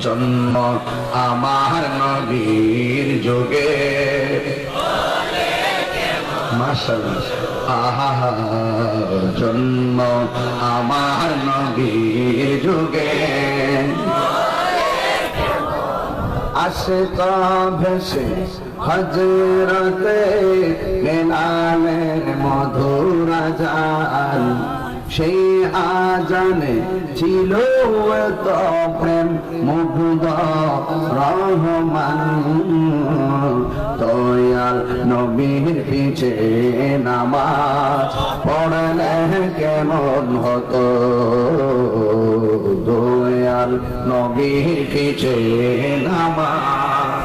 জন্ম আমার নবীর যুগে মাশাআল্লাহ আহা জন্ম আমার নবীর যুগে আশিক ভেসে হযরতে বেলালের মধুর আযান সেই আজানে ছিল তো প্রেম মুগ্ধ রহমান দয়াল নবীর পিছে নামাজ পড়লে কেমন হতো দয়াল নবীর পিছে নামাজ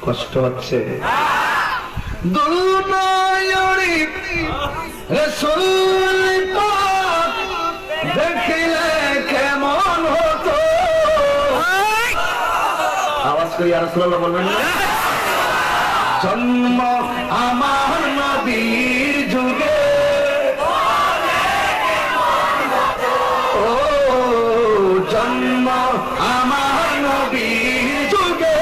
কষ্ট হচ্ছে দুনয়রি রাসূল পাক দেখিলে কেমন হতো আওয়াজ করে ইয়া রাসূলুল্লাহ বলবেন না জন্ম আমার নবীর যুগে ও জন্ম আমার নবীর যুগে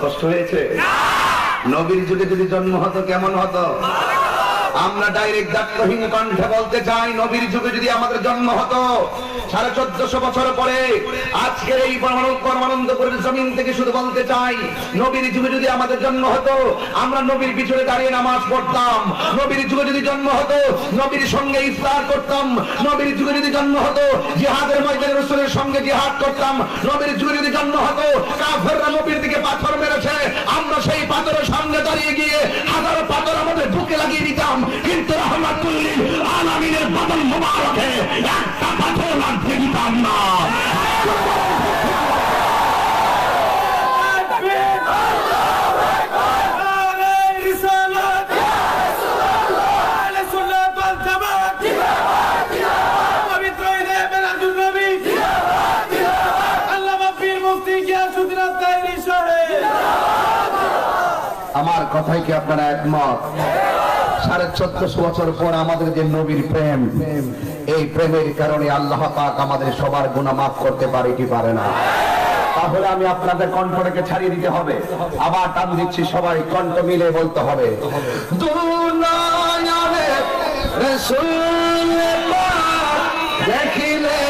কষ্ট হয়েছে নবীর যুগে যদি জন্ম হতো কেমন হতো আমরা ডাইরেক্ট দায়িত্বহীন কণ্ঠে বলতে চাই নবীর যুগে যদি আমাদের জন্ম হতো 1450 বছর পরে আজকের এই পরমানন্দপুরের জমিন থেকে শুধু বলতে চাই নবীর যুগে যদি আমাদের জন্ম হতো আমরা নবীর পিছনে দাঁড়িয়ে নামাজ পড়তাম নবীর যুগে যদি জন্ম হতো নবীর সঙ্গে ইফতার করতাম নবীর যুগে যদি জন্ম হতো জিহাদের ময়দানে রাসূলের সঙ্গে জিহাদ করতাম নবীর যুগে যদি জন্ম হতো কাফেররা নবীর দিকে পাথর মেরেছে আমরা সেই পাথরের সামনে দাঁড়িয়ে গিয়ে হাজারো পাথর আমাদের বুকে লাগিয়ে দিতাম কিন্তু রাহমাতুল লিল আলামিনের বদন মুবারকে একটা পাথর লাগতে দিতাম না আমার কথাই কি আপনারা একমত 1450 বছর পর আমাদের যে নবীর প্রেম এই প্রেমের কারণে আল্লাহ পাক আমাদের সবার গুনাহ মাফ করতে পারে কি পারে না তাহলে আমি আপনাদের কণ্ঠটাকে ছাড়িয়ে দিতে হবে আবার টান দিচ্ছি সবাই কণ্ঠ মিলে বলতে হবে দুনিয়ারে রাসূল পাক দেখিলে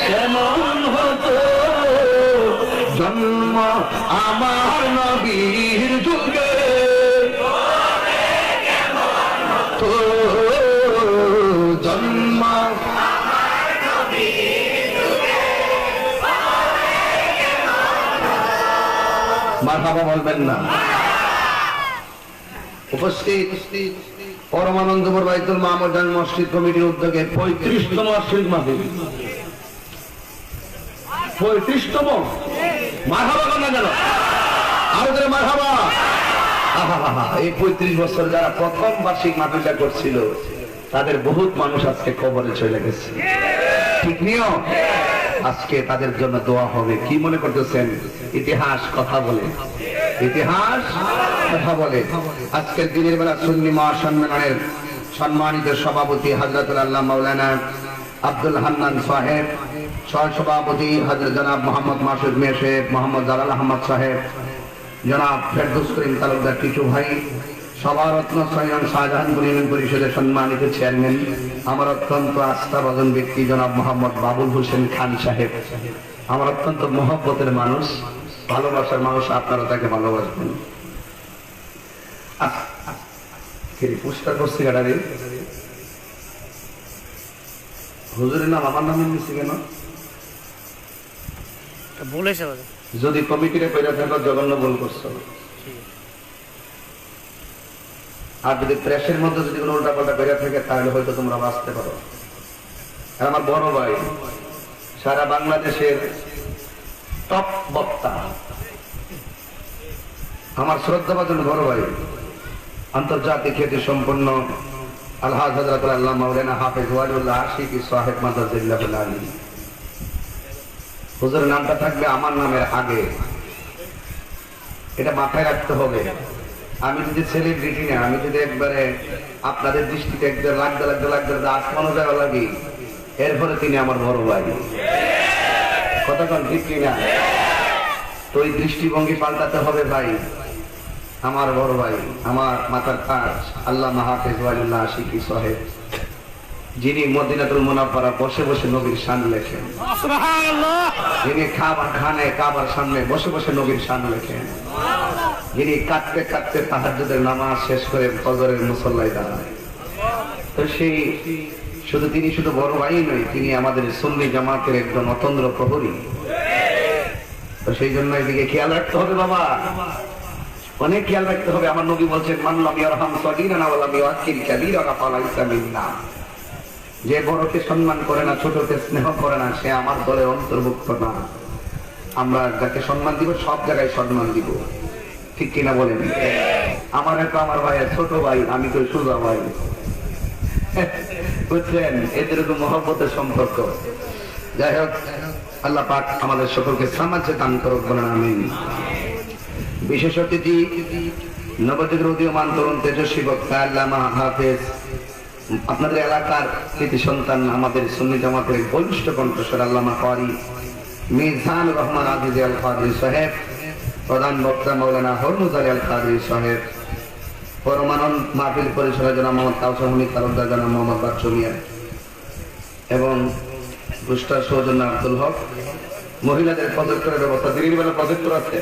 কেমন হতো জন্ম আমার নবীর যুগে জন্ম মারহাবা বলবেন না উপস্থিত পরমানন্দপুর বাইতুল মামুর জামি মসজিদ কমিটির উদ্যোগে 35তম বার্ষিক মাহফিল 35তম মারহাবা বলেন না কেন আরো ধরে মারহাবা এই 35 বছর যারা প্রথম বার্ষিক মাহফিলটা করছিল তাদের বহুত মানুষ আজকে কবরে চলে গেছে ঠিক নিও আজকে তাদের জন্য দোয়া হবে কি মনে করতেছেন ইতিহাস কথা বলে ইতিহাস কথা বলে আজকের দিনের বেলা সুন্নি মহাসম্মেলনের সম্মানিত সভাপতি হযরতুল আল্লাহ মাওলানা আব্দুল হান্নান সাহেব সহ সভাপতি হযরত জনাব মোহাম্মদ মাসুদ মিয়া সাহেব মোহাম্মদ জালাল আহমদ সাহেব জনাব ফেরদৌস করিম তালুকদার কিছু ভাই সভারত্ন সৈয়দ শাহজাহানপুর ইউনিয়ন পরিষদের সম্মানিত চেয়ারম্যান আমার অত্যন্ত আস্থাভাজন ব্যক্তি জনাব মোহাম্মদ বাবুল হোসেন খান সাহেব আমার অত্যন্ত মহব্বতের মানুষ ভালোবাসার মানুষ আপনারা তাকে ভালোবাসবেন পুরস্কার করছি গাড়ি হুজুরের নাম আমার নামে নিচ্ছে কেন বলেছে যদি কমিটিরে কইরা থাকো জঘন্য ভুল করছো আর যদি প্রেসের মধ্যে যদি কোনো উল্টা পাল্টা কইরা থাকে তাহলে হয়তো তোমরা বাঁচতে পারো আর আমার বড় ভাই সারা বাংলাদেশের টপ বক্তা আমার শ্রদ্ধাভাজন বড় ভাই আন্তর্জাতিক খ্যাতি সম্পন্ন আলহাজ হযরত আল্লাহ মাওলানা হাফেজ ওয়ালিউল্লাহ আশিকি সাহেব মাদাজিল্লাহুল আলী হুজুরের নামটা থাকবে আমার নামের আগে এটা মাথায় রাখতে হবে আমি যদি সেলিব্রিটি না, আমি যদি একবারে আপনাদের দৃষ্টিতে একবার লাগতে আসমানও যাওয়া লাগি, এরপরে তিনি আমার বড় ভাই। কতক্ষণ ঠিক কিনা? তো এই দৃষ্টিভঙ্গি পাল্টাতে হবে ভাই। আমার বড় ভাই, আমার মাথার তাজ আল্লামা হাফেজ ওয়ালিউল্লাহ আশিকি সাহেব, যিনি মদিনাতুল মুনাওয়ারা বসে বসে নবীর শান লেখেন, যিনি কাবার সামনে বসে বসে নবীর শান লেখেন, যিনি কাঁদতে কাঁদতে তাহাজ্জুদের নামাজ শেষ করে ফজরের মুসল্লায় দাঁড়ায়। তো সেই তিনি শুধু বড় ভাই নয়, তিনি আমাদের সুন্নি জামাতের একজন অতন্দ্র প্রহরী। তো সেই জন্য এদিকে খেয়াল রাখতে হবে বাবা, অনেক খেয়াল রাখতে হবে। আমার নবী বলছেন, মান লাম ইয়ারহাম সাগীরানা ওয়া লাম ইউআক্কির কাবীরানা ফালাইসা মিন্না। যে বড়কে সম্মান করে না, ছোটকে স্নেহ করে না, সে আমার দলের অন্তর্ভুক্ত না। আমরা যাকে সম্মান দিব সব জায়গায় সম্মান দিব, ঠিক কিনা বলেন? আমার তো আমার ভাইয়ের ছোট ভাই, আমি তো সুজা ভাই, বুঝছেন? এদের মহব্বতের সম্পর্ক। যাই হোক, আল্লাহ পাক আমাদের সকলকে সামাজ্য দান করুক, বলেন আমিন। বিশেষ অতিথি নবযুগের উদীয়মান তরুণ তেজস্বী বক্তা আল্লামা হাফেজ, আপনাদের এলাকার কৃতি সন্তান, আমাদের সুন্নি জামাতের বলিষ্ঠ কণ্ঠস্বর আল্লামা কারি মিজান রহমান আজিজ আল কাদরি সাহেব, প্রধান বক্তা মৌলানা হরমুজ আলী আল কাদরি সাহেব, পরমানন্দ মাহফিল পরিষদের জনাব মোহাম্মদ কাউসার হমিদ তালুকদার, জনাব মোহাম্মদ বাচ্চু মিয়া এবং পুস্টার সৌজন্য আব্দুল হক। মহিলাদের প্রজেক্টরের ব্যবস্থা, দিনের বেলা প্রজেক্টর আছে,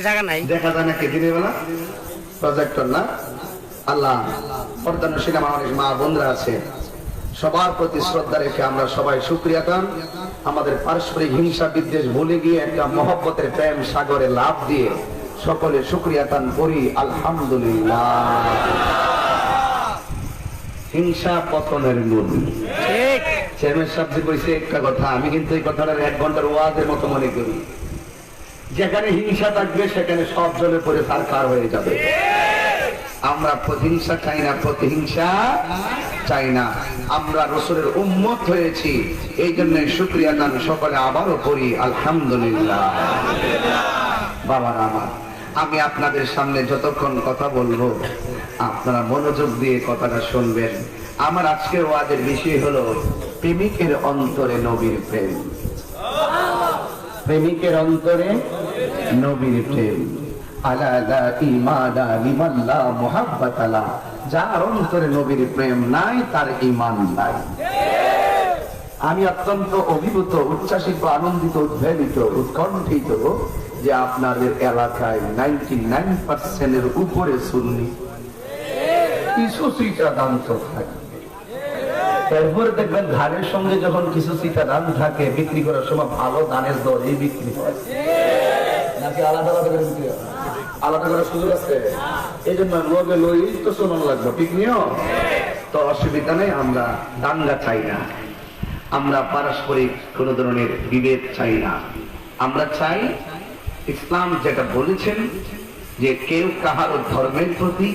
জায়গা নাই, দেখা যায় নাকি দিনের বেলা প্রজেক্টর না? আল্লাহ পর্দার সিনেমা অনেক মা বোনরা আছে, সবার প্রতি শ্রদ্ধা রেখে আমরা সবাই শুকরিয়া কাম, আমাদের পারস্পরিক হিংসা বিদ্বেষ ভুলে গিয়ে একটা মহব্বতের প্রেম সাগরে লাভ দিয়ে সকলে শুকরিয়া কাম করি আলহামদুলিল্লাহ। হিংসা পতনের মূল। চেয়ারম্যান সাহেব যে কইছে একটা কথা, আমি কিন্তু এই কথাটার 1 ঘন্টার ওয়াজের মতো মনে করি। যেখানে হিংসা থাকবে সেখানে সব জলে পড়ে সারকার হয়ে যাবে। আমরা প্রতিহিংসা চাই না, প্রতিহিংসা চাই না। আমরা রাসূলের উম্মত হয়েছি, এই জন্য শুকরিয়া গান সকলে আবারও করি আলহামদুলিল্লাহ। বাবারা আমার, আমি আপনাদের সামনে যতক্ষণ কথা বলবো আপনারা মনোযোগ দিয়ে কথাটা শুনবেন। আমার আজকের ওয়াজের বিষয় হলো প্রেমিকের অন্তরে নবীর প্রেম। প্রেমিকের অন্তরে নবীর প্রেম। যার অন্তরে নবীর প্রেম নাই তার ঈমান নাই। আমি অত্যন্ত অভিভূত, উচ্ছ্বাসিত, আনন্দিত, উদ্বেলিত, উৎকণ্ঠিত যে আপনাদের এলাকায় 99% উপরে সুন্নি, কিছু চিটাদান্ত থাকে। এরপরে দেখবেন ধানের সঙ্গে যখন কিছু চিটাদান থাকে, বিক্রি করার সময় ভালো ধানের দরেই বিক্রি হয়, নাকি আলাদা আলাদা করে বিক্রি হয়? আলাদা করার সুযোগ আছে। এই জন্য লগে লই তো শোনানো লাগবে, ঠিক নিও তো অসুবিধা নেই। আমরা দাঙ্গা চাই না, আমরা পারস্পরিক কোন ধরনের বিভেদ চাই না। আমরা চাই ইসলাম যেটা বলেছেন যে কেউ কাহার ধর্মের প্রতি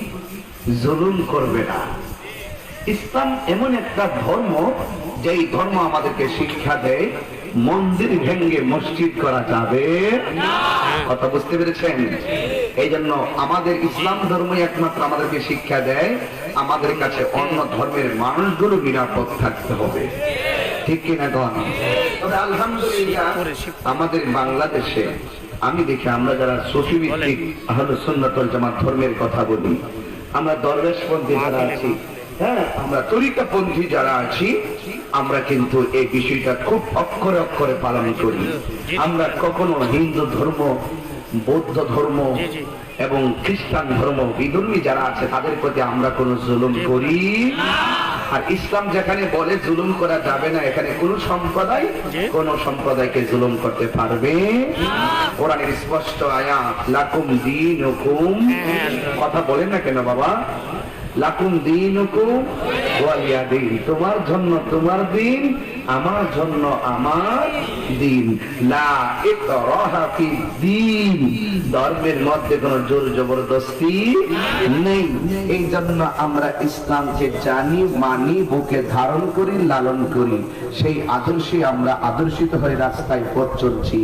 জুলুম করবে না। ইসলাম এমন একটা ধর্ম যেই ধর্ম আমাদেরকে শিক্ষা দেয় মন্দির ভেঙ্গে মসজিদ করা যাবে না। কথা বুঝতে পেরেছেন? এই জন্য আমাদের ইসলাম ধর্মই একমাত্র আমাদেরকে শিক্ষা দেয় আমাদের কাছে অন্য ধর্মের মানুষগুলো নিরাপদ থাকতে হবে, ঠিক কিনা? তবে আলহামদুলিল্লাহ আমাদের বাংলাদেশে আমি দেখি, আমরা যারা সুফি ভিত্তিক আহলে সুন্নাত ওয়াল জামাত ধর্মের কথা বলি, আমরা দরবেশপন্থী যারা আছি, হ্যাঁ, আমরা তরিকাপন্থী যারা আছি, আমরা কিন্তু এই বিষয়টা খুব অক্ষরে অক্ষরে পালন করি। আমরা কখনো হিন্দু ধর্ম, বৌদ্ধ ধর্ম এবং খ্রিস্টান ধর্ম বিধর্মী যারা আছে তাদের প্রতি আমরা কোনো জুলুম করি। আর ইসলাম যেখানে বলে জুলুম করা যাবে না, এখানে কোন সম্প্রদায়কে জুলুম করতে পারবে। কোরআনের স্পষ্ট আয়াত, লাকুম দীনুকুম, কথা বলেন না কেন বাবা? লাকুম দীনুকুম ওয়ালিয়া দিন, তোমার জন্য তোমার দিন, আমার জন্য আমার দিন। লা ইকরাহা ফিদ্দীন, ধর্মের মধ্যে কোনো জোর জবরদস্তি নেই। এই জন্য আমরা ইসলামকে জানি, মানি, বুকে ধারণ করি, লালন করি। সেই আদর্শে আমরা আদর্শিত হয়ে রাস্তায় পথ চলছি।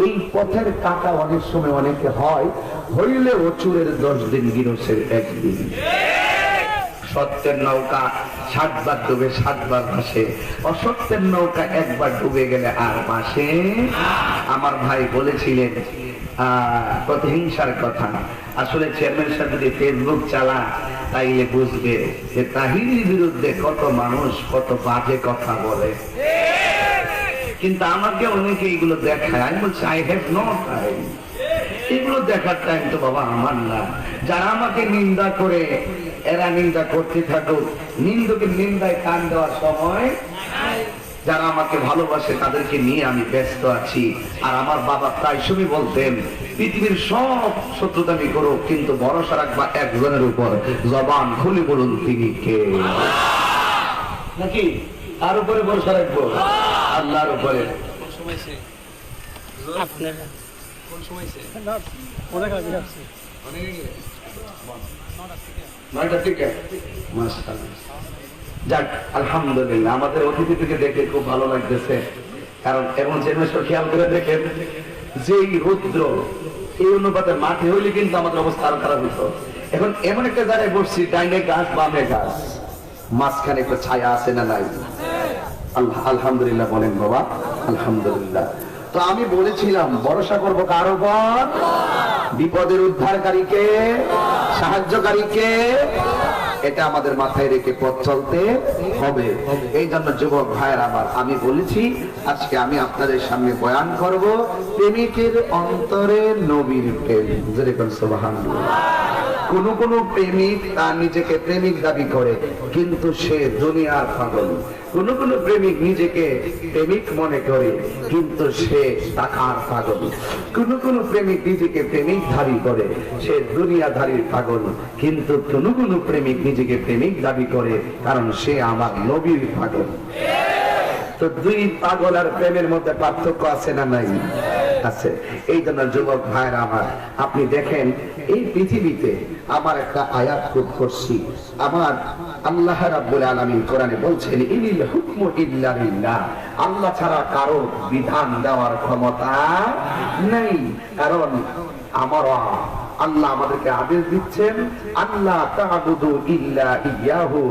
এই পথের কাটা অনেক সময় অনেকে হয়, হইলে ও চুরের 10 দিন, গিরসের 1 দিন। সত্যের নৌকা 60 বার ডুবে 7 বার ভাসে, অসত্যের নৌকা একবার ডুবে গেলে আর ভাসে। আমার ভাই বলেছিলেন প্রতিহিংসার কথা। আসলে চেয়ারম্যান সাহেব যদি ফেসবুক চালা তাইলে বুঝবে যে তাহিরির বিরুদ্ধে কত মানুষ কত বাজে কথা বলে। কিন্তু আমাকে অনেকে এগুলো দেখায়, আমি বলছি আই হ্যাভ নো টাইম, এগুলো দেখার টাইম তো বাবা আমার না। যারা আমাকে নিন্দা করে এরা নিন্দা করতে থাকুক, নিন্দুকের নিন্দায় কান দেওয়ার সময়। যারা আমাকে ভালোবাসে তাদেরকে নিয়ে আমি ব্যস্ত আছি। আর আমার বাবা প্রায় সময় বলতেন, পৃথিবীর সব শত্রুতামি করো কিন্তু ভরসা রাখবা একজনের উপর, জবান খুলে বলুন তিনি কে। নাকি তার উপরে ভরসা রাখবো? আল্লাহর উপরে। যাক আলহামদুলিল্লাহ, আমাদের অতিথিকে দেখে খুব ভালো লাগতেছে। কারণ এমন জিনিস খেয়াল করে দেখেন, যে রৌদ্র এই অনুপাতে মাঠে হইলে কিন্তু আমাদের অবস্থা আরো খারাপ হইতো। এখন এমন একটা জায়গায় বসছি, ডাইনে গাছ বামে গাছ, মাঝখানে একটা ছায়া আছে না নাই? আলহামদুলিল্লাহ বলেন বাবা, আলহামদুলিল্লাহ। তো আমি বলেছিলাম ভরসা করবো কার উপর? বিপদের উদ্ধারকারীকে, সাহায্যকারীকে। এটা আমাদের মাথায় রেখে পথ চলতে হবে। এই জন্য যুবক ভাইয়ের আমার, আমি বলেছি আজকে আমি আপনাদের সামনে বয়ান করব প্রেমিকের অন্তরে নবীর প্রেম। যেরকম সুবহানাল্লাহ। কোন প্রেমিক তার নিজেকে প্রেমিক দাবি করে কিন্তু সে দুনিয়ার পাগল। কোন প্রেমিক নিজেকে প্রেমিক মনে করে কিন্তু সে টাকার পাগল। কোন প্রেমিক নিজেকে প্রেমিক ধারী করে, সে দুনিয়াধারীর পাগল। কিন্তু কোন প্রেমিক নিজেকে প্রেমিক দাবি করে কারণ সে আমার নবীর পাগল। তো দুই পাগল আর প্রেমের মধ্যে পার্থক্য আছে না নাই? আছে। এই জন্য যুবক ভাইরা আমার, আপনি দেখেন এই পৃথিবীতে আমার একটা আয়াত খুব করছি। আমার আল্লাহ রাব্বুল আলামিন কোরআনে বলছেন, ইনিল হুকমু ইল্লা লিল্লাহ, আল্লাহ ছাড়া কারো বিধান দেওয়ার ক্ষমতা নেই। কারণ আমরা আল্লাহ আমাদেরকে আদেশ দিচ্ছেন, আল্লাহ তা'বুদু ইল্লা ইয়াহু,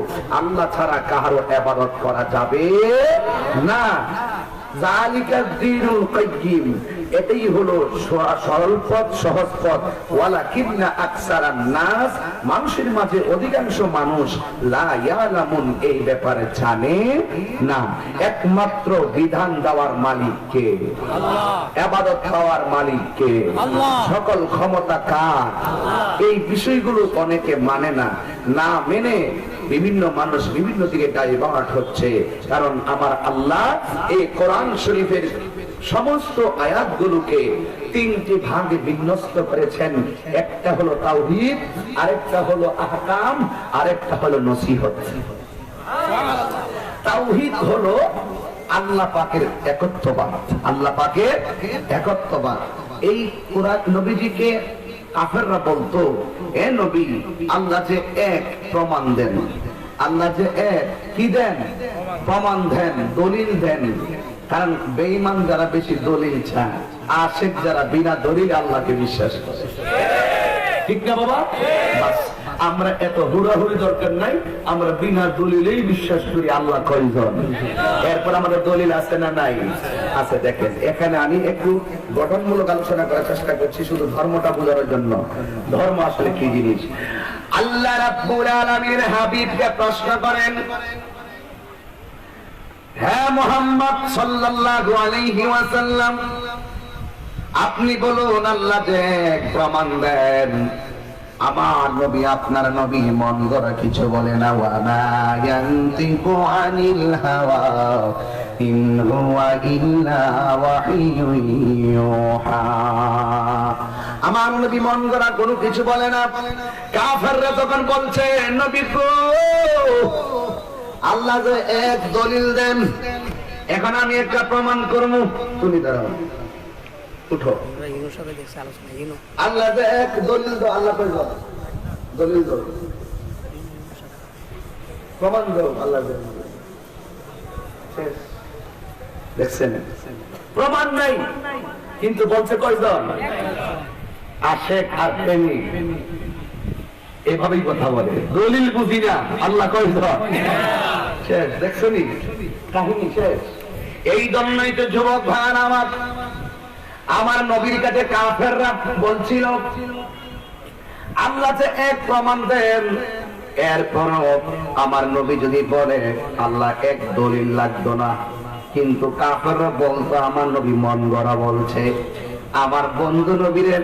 আল্লাহ ছাড়া কারো ইবাদত করা যাবে না। যালিকা দ্বীনুল কাইয়্যিম, এটাই হলো সরল পথ, সহজ পথ। ওয়ালাকিন্না আকসারান নাস, মানুষের মাঝে অধিকাংশ মানুষ লা ইয়ালামুন, এই ব্যাপারে জানে না। একমাত্র বিধান দেওয়ার মালিক কে? আল্লাহ। ইবাদত করার মালিক কে? আল্লাহ। সকল ক্ষমতা কার? এই বিষয়গুলো অনেকে মানে না। না মেনে বিভিন্ন মানুষ বিভিন্ন দিকে ডাইভার্ট হচ্ছে। কারণ আমার আল্লাহ এই কোরআন শরীফের সমস্ত আয়াতগুলোকে 3টি ভাগে বিন্যস্ত করেছেন। একটা হলো তাওহীদ, আরেকটা হলো আহকাম, আরেকটা হলো নসিহত। তাওহীদ হলো আল্লাহ পাকের একত্ববাদ, আল্লাহ পাকের একত্ববাদ। এই কোরআন নবীজিকে কাফেররা বলতো, এ নবী আল্লাহ যে এক প্রমাণ দেন, আল্লাহ যে এক কি দেন? প্রমাণ দেন, দলিল দেন। কারণ বেঈমান যারা বেশি দলিল চায়, আশিক যারা বিনা দলিল আল্লাহকে বিশ্বাস করে। ঠিক না বাবা? বাস, আমরা এত হুড়াহুড়ি দরকার নাই, আমরা বিনা দলিলেই বিশ্বাস করি আল্লাহ কয়জন। এরপর আমাদের দলিল আছে না নাই? আছে। দেখেন এখানে আমি একটু গঠনমূলক আলোচনা করার চেষ্টা করছি, শুধু ধর্মটা বোঝানোর জন্য। ধর্ম আসলে কি জিনিস? আল্লাহ রাব্বুল আলামিন হাবিবকে প্রশ্ন করেন, হ্যাঁ মুহাম্মদ সাল্লাল্লাহু আলাইহি ওয়াসাল্লাম, আপনি বলুন আল্লাহ যে প্রমাণ দেন। আমার নবী, আপনার নবী মন গড়া কিছু বলে না। ওয়া মা ইয়ানতিকু আনিল হাওয়া ইন হুয়া ইল্লা ওয়াহিয়ুন ইউহা। আমার নবী মন গড়া কোনো কিছু বলে না। কাফেররা তখন বলছে, নবী গো আল্লাহ যে এক দলিল দেন, এখন আমি একটা প্রমাণ করব। তুমি দাঁড়াও, উঠো। আল্লাহ যে এক দলিল দাও, আল্লাহ দলিল দাও, প্রমাণ দাও। আল্লাহ দেখছেন প্রমাণ নাই, কিন্তু বলছে কয়জন? আশেক আর প্রেমিক এভাবেই কথা বলে, দলিল বুঝি না। আল্লাহ কয়জন? শেষ। দেখছনি কাহিনী শেষ। এই জন্যই তো যুবক ভাই আমার নবীর কাছে কাফেররা বলছিল আল্লাহ যে এক প্রমাণ দেন, এরপরও আমার নবী যদি বলে আল্লাহ এক দলিল লাগতো না, কিন্তু কাফেররা বলতো আমার নবী মন গড়া বলছে। আমার বন্ধু নবীরে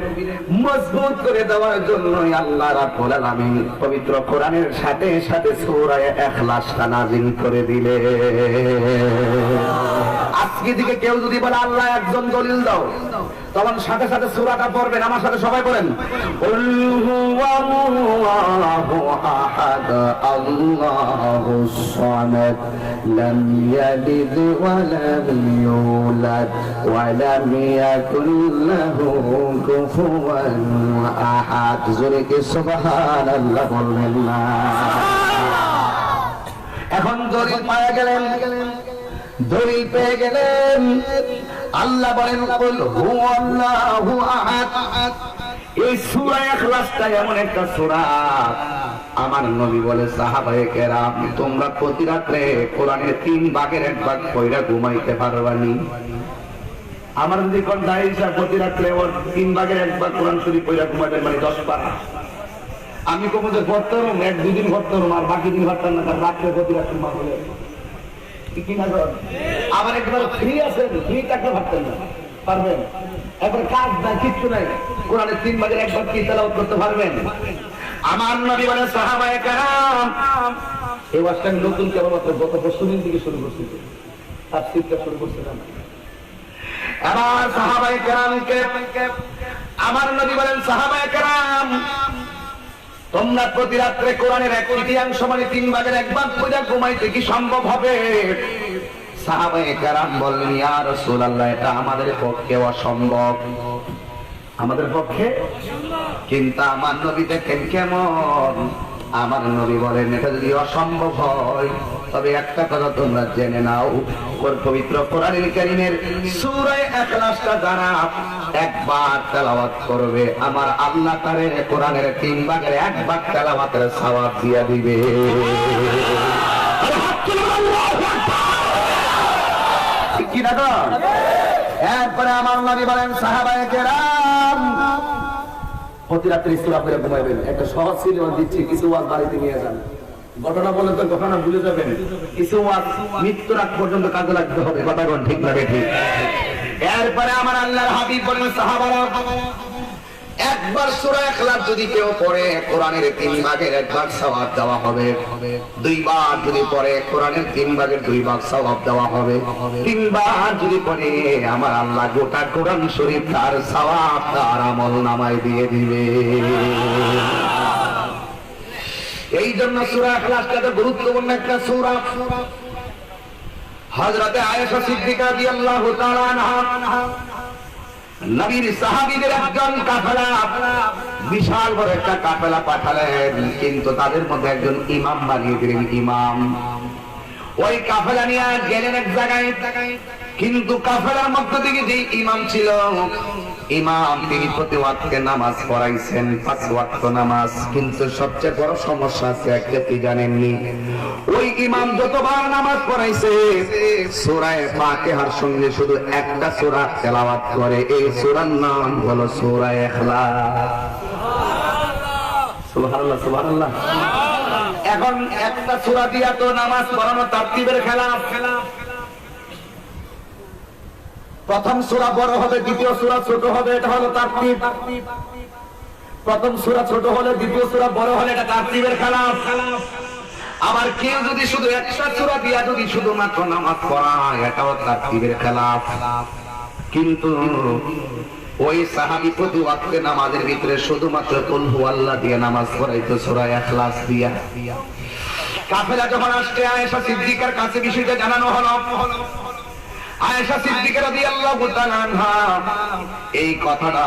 মজবুত করে দেওয়ার জন্যই আল্লাহ রাব্বুল আলামিন পবিত্র কোরআনের সাথে সাথে সূরা ইখলাসটা নাযিল করে দিলে। আজকে দিকে কেউ যদি বলে আল্লাহ একজন দলিল দাও, তখন সাথে সাথে সূরাটা পড়বেন। আমার সাথে সবাই বলেন, কুল হুয়াল্লাহু আহাদ আল্লাহুস সামাদ লাম ইয়ালিদ ওয়া লাম ইউলাদ ওয়া লাম ইয়াকুল লাহু কুফুওয়ান আহাদ। জোরে কি সুবহানাল্লাহ বলবেন না? এখন দলিল পাওয়া গেলেন, দলিল পেয়ে গেলেন। আল্লাহ বলেন কুল হুয়াল্লাহু আহাদ। এই সূরা ইখলাসটা এমন একটা সূরা, আমার নবী বলে সাহাবায়ে কেরাম তোমরা প্রতি রাতে কোরআনের 3 ভাগের 1 ভাগ পড়া ঘুমাইতে পারবানি। আমার যদি কোন দায়িত্ব প্রতি রাতে ওর 3 ভাগের 1 ভাগ কোরআন শরীফ পড়া ঘুমাইতে মানে 10 পারা। আমি কমতে পড়তাম 1-2 দিন পড়তাম, আর বাকি দিন পড়তাম না, কারণ রাতে প্রতি রাতে মা বলে আবার একবার ফ্রি আছেন, ফ্রি থাকতে পারতেন না, পারবেন? একবার কাজ নাই, কিচ্ছু নাই, কোরআনের 3 ভাগের 1 ভাগ কি তেলাওয়াত করতে পারবেন? আমার নবী বলেন সাহাবায়ে কেরাম, এই ওয়াজটা নতুন কেবলমাত্র গত পরশুদিন থেকে শুরু করছি, তাফসীরটা শুরু করছিলাম। এবার সাহাবায়ে কেরামকে আমার নবী বলেন সাহাবায়ে কেরাম তোমরা প্রতি রাত্রে কোরআনের 1/3 মানে 3 ভাগের 1 ভাগ পড়ে ঘুমাইতে কি সম্ভব হবে? সাহাবায়ে কেরাম বললেন ইয়া রাসূলুল্লাহ এটা আমাদের পক্ষে অসম্ভব, আমাদের পক্ষে। কিন্তু আমার নবী দেখেন কেমন, আমার নবী বলেন এটা যদি অসম্ভব হয় তবে একটা কথা তোমরা জেনে নাও, পবিত্র কোরআনুল কারীমের সূরা ইখলাসটা যারা একবার তেলাওয়াত করবে আমার আল্লাহ তারে কোরআনের 3 ভাগের 1 ভাগ তেলাওয়াতের সওয়াব দিয়ে দিবে। কি না গো? এরপরে আমার নবী বলেন সাহাবায়ে কেরাম প্রতি রাত্রে সূরা পড়ে ঘুমাইবেন। একটা সহজ ছিল দিচ্ছি, কিছু ওয়াজ বাড়িতে নিয়ে যান। ঘটনা বলে তো ঘটনা ভুলে যাবেন, কিছু ওয়াজ মৃত্যুর আগ পর্যন্ত কাজে লাগতে হবে। কথা কোন ঠিক না ঠিক? এরপরে আমার আল্লাহর হাবিব বলেন সাহাবারা একবার সূরা ইখলাস যদি কেউ পড়ে কোরআনের 3 ভাগের 1 ভাগ সওয়াব দেওয়া হবে, 2 বার যদি পড়ে কোরআনের 3 ভাগের 2 ভাগ সওয়াব দেওয়া হবে, 3 বার যদি পড়ে আমার আল্লাহ গোটা কোরআন শরীফ তার সওয়াব তার আমলনামায় দিয়ে দিবে। এই জন্য সূরা ইখলাসটা তো গুরুত্বপূর্ণ একটা সূরা। হযরতে আয়েশা সিদ্দিকা রাদিয়াল্লাহু তাআলা আনহা নবীর সাহাবীদের একজন কাফেলা, বিশাল বড় একটা কাফেলা পাঠালেন, কিন্তু তাদের মধ্যে একজন ইমাম বানিয়ে দিলেন। ইমাম ওই কাফেলা নিয়ে গেলেন এক জায়গায়, কিন্তু কাফেলার মধ্য থেকে যে ইমাম ছিল, ইমাম তিনি প্রতি ওয়াক্তে নামাজ পড়াইছেন 5 ওয়াক্ত নামাজ, কিন্তু সবচেয়ে বড় সমস্যা আছে একটা কি জানেননি? ওই ইমাম যতবার নামাজ পড়াইছে সূরা ফাতিহার সঙ্গে শুধু একটা সূরা তেলাওয়াত করে, এই সূরার নাম হলো সূরা ইখলাস। সুবহানাল্লাহ সুবহানাল্লাহ। এখন একটা সূরা দিয়া তো নামাজ পড়ানো তারতিবের খেলাফ। প্রথম সূরা বড় হবে, দ্বিতীয় সূরা ছোট হবে, এটা হলো তারতিব। প্রথম সূরা ছোট হলে দ্বিতীয় সূরা বড় হলে এটা তারতিবের খেলাফ। আবার কেউ যদি শুধু একটা সূরা দিয়া যদি শুধুমাত্র নামাজ পড়ায় এটাও তারতিবের খেলাফ। কিন্তু ওই সাহাবী প্রতি ওয়াক্তে নামাজের ভিতরে শুধুমাত্র কুল হুয়াল্লাহ দিয়ে নামাজ পড়াইতো, সূরা ইখলাস দিয়া। কাফেলা যখন আসছে আয়েশা সিদ্দিকার কাছে বিষয়টা জানানো হলো। আয়েশা সিদ্দিকা রাদিয়াল্লাহু তাআলা আনহা এই কথাটা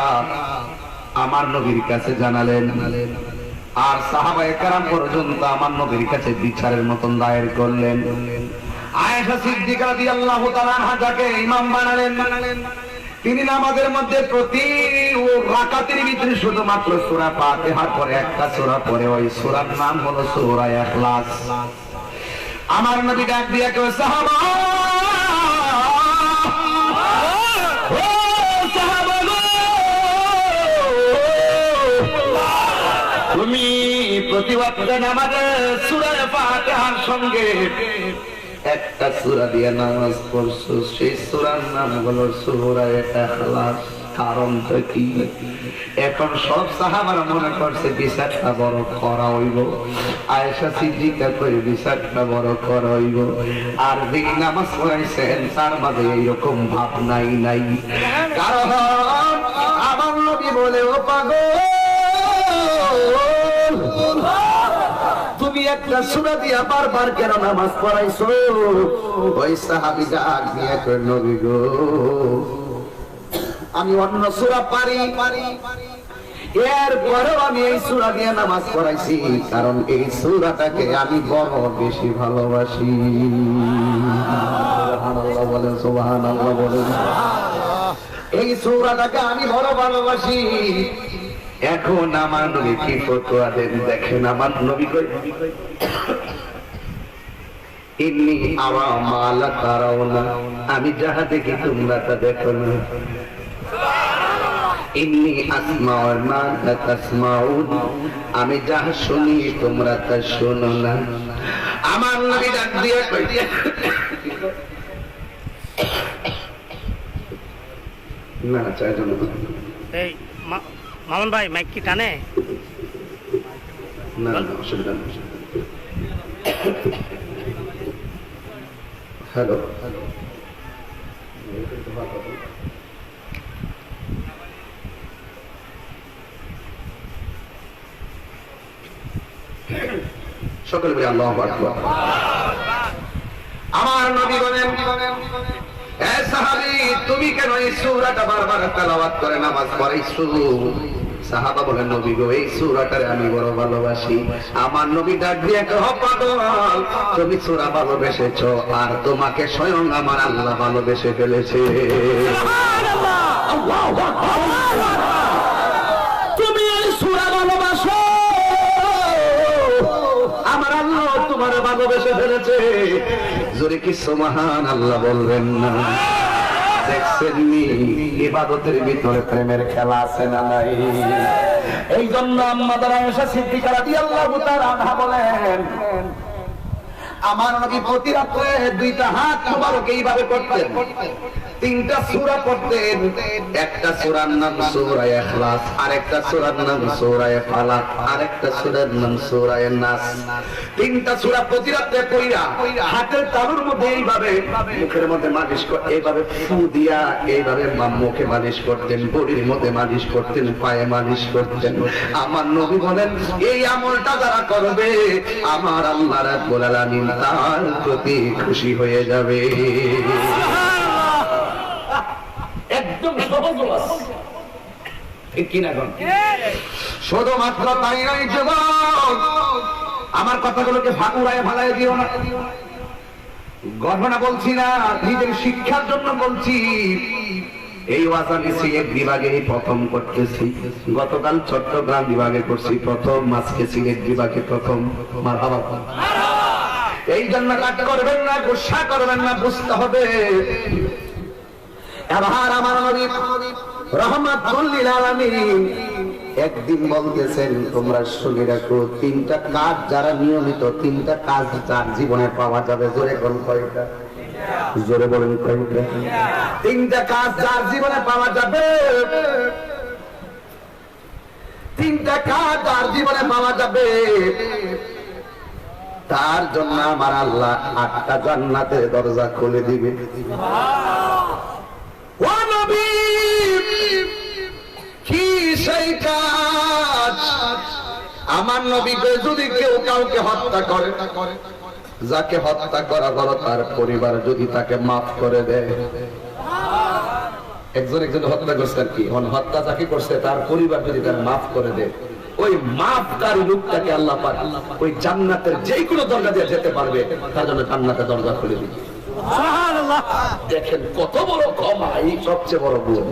আমার নবীর কাছে জানালেন, আর সাহাবায়ে কেরাম পর্যন্ত আমার নবীর কাছে বিচারের মতন দায়ের করলেন। আয়েশা সিদ্দিকা রাদিয়াল্লাহু তাআলা আনহা যাকে ইমাম বানালেন, তিনি নামাজের মধ্যে প্রতি রাকাতের ভিতরে শুধুমাত্র সূরা ফাতিহার পরে একটা সূরা পড়ে, ওই সূরার নাম হলো সূরা ইখলাস। আমার নবী ডাক দিয়ে কয়, সাহাবা তুমি প্রতি ওয়াক্তে নামাজে সূরা ফাতিহার সঙ্গে একটা সূরা দিয়ে নামাজ পড়ছো, সেই সূরার নাম হলো সূরা ইখলাস। কারণটা কি? এখন সব সাহাবারা মনে করছে বিচারটা বড় করা হইব। আয়েশা সিদ্দিকা কই বিচারটা বড় করা হইব, আর যিনি নামাজ পড়াইছেন তার মাঝে এইরকম ভাব নাই। কারণ আমার নবী বলে, ও পাগল, তুমি একটা সূরা দিয়া বারবার কেন নামাজ পড়াইছো? ওই সাহাবী ডাক দিয়ে কই, নবী গো, আমি অন্য সূরা পারি, এরপরেও আমি এই সূরা দিয়ে নামাজ পড়াইছি, কারণ এই সূরাটাকে আমি বড় বেশি ভালোবাসি। সুবহানাল্লাহ বলেন, সুবহানাল্লাহ বলেন। এই সূরাটাকে আমি বড় ভালোবাসি। এখন আমার নবী কি ফতোয়া দেন দেখেন। আমার নবী কই, ইন্নী আরা মা লা তারাউনা, আমি যাহা দেখি তোমরা তা দেখো না। ইন্নী আসমাউ মা লা তাসমাউন, আমি যাহা শুনি তোমরা তা শোনো না। আমার নবী ডাক দিয়ে কই, না চাই না। এই মামুন ভাই মাইক কি টানে? না অসুবিধা নেই। হ্যালো, সকলে বলি আল্লাহু আকবার। আমার নবী বলেন, এ সাহাবী, তুমি কেন এই সূরাটা বারবার তেলাওয়াত করে নামাজ পড়াইছো? সাহাবা বলেন, নবী গো, এই সূরাটারে আমি বড় ভালোবাসি। আমার নবী ডাক দিয়ে কয়, ও পাগল, তুমি সূরা ভালোবেসেছো, আর তোমাকে স্বয়ং আমার আল্লাহ ভালোবেসে ফেলেছে। সুবহানাল্লাহ, আল্লাহু আকবার। তুমি এই সূরা ভালোবাসো, আমার আল্লাহ তোমার ভালোবেসে ফেলেছে। জোরে কি সুবহানাল্লাহ বলবেন না? দেখছেন নি ইবাদতের ভিতরে প্রেমের খেলা আছে না নাই? এই জন্য আম্মা আয়েশা সিদ্দিকা রাদিয়াল্লাহু তাআলা আনহা বলেন, আমার নবী প্রতি রাতে দুইটা হাত মুবারক এইভাবে করতেন, তিনটা সূরা পড়তেন। একটা সূরার নাম সূরা ইখলাস, আরেকটা সূরার নাম সূরা ফালাক, আরেকটা সূরার নাম সূরা নাস। তিনটা সূরা প্রতি রাতে পড়া হাতের তালুর মধ্যে এইভাবে মুখের মধ্যে মালিশ করে, এইভাবে ফু দিয়া এইভাবে মুখে মালিশ করতেন, বডির মধ্যে মালিশ করতেন, পায়ে মালিশ করতেন। আমার নবী বলেন, এই আমলটা যারা করবে আমার আল্লাহ রাব্বুল আলামিন তার প্রতি খুশি হয়ে যাবে। একদম সহজ ওয়াজ, ঠিক কিনা? শুধুমাত্র তাই নয় যুবক, আমার কথাগুলোকে ফাঁকুড়ায় ফালায় দিও না। ঘটনা বলছি না, নিজের শিক্ষার জন্য বলছি। এই ওয়াজ আমি সিলেট বিভাগে প্রথম করতেছি। গতকাল চট্টগ্রাম বিভাগে করছি প্রথম, আজকে সিলেট বিভাগে প্রথম। মারহাবা। এই জন্য কাজ করবেন না, গুসা করবেন না, বুঝতে হবে। এবার আমার নবী রাহমাতুল লিল আলামিন একদিন বলতেছেন, তোমরা শুনে রাখো, তিনটা কাজ যারা নিয়মিত, তিনটা কাজ যার জীবনে পাওয়া যাবে। জোরে বলুন কয়টা? জোরে বলুন কয়টা? তিনটা কাজ যার জীবনে পাওয়া যাবে, তিনটা কাজ যার জীবনে পাওয়া যাবে, তার জন্য আমার আল্লাহ 8টা জান্নাতের দরজা খুলে দিবে। ও নবী, কি সেই কাজ? আমার নবীকে যদি কেউ কাউকে হত্যা করে, যাকে হত্যা করা হলো তার পরিবার যদি তাকে মাফ করে দেয়, একজন হত্যা করছে আর কি, হত্যা যাকে করছে তার পরিবার যদি তার মাফ করে দেয়, ওই মাফকারী লোকটাকে আল্লাহ পাক ওই জান্নাতের যে কোনো দরজা দিয়ে যেতে পারবে, তার জন্য জান্নাতের দরজা খুলে দিবে। সুবহানাল্লাহ। দেখেন কত বড় কমাই, সবচেয়ে বড় গুণ।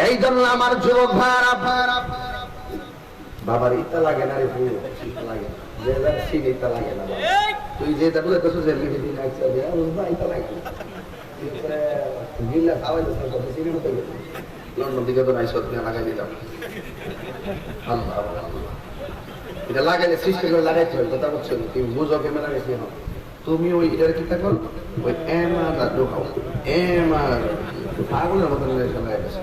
এই জন্য আমার যুবক ভাইরা, বাবার ইটা লাগে না রে, লাগে না, যে যার সিন ইটা লাগে না, তুই যে বলে তো সুজের দিদি দিন আইছা দে আর ভাই ইটা লাগে এরপরে গিলা খাওয়াই তো সব সিন মতো লন্ডন দিকে তো নাইছত না লাগাই দিলাম। আল্লাহ এটা লাগাইলে সৃষ্টি করে লাগাইতে হয়, কথা বলছো তুমি বুঝো ক্যামেরা গেছি না, তুমি ওই এটার কি থাকো ওই এমাদা ঢোকাও, এমাদা পাগলের মতন লাগাই গেছে।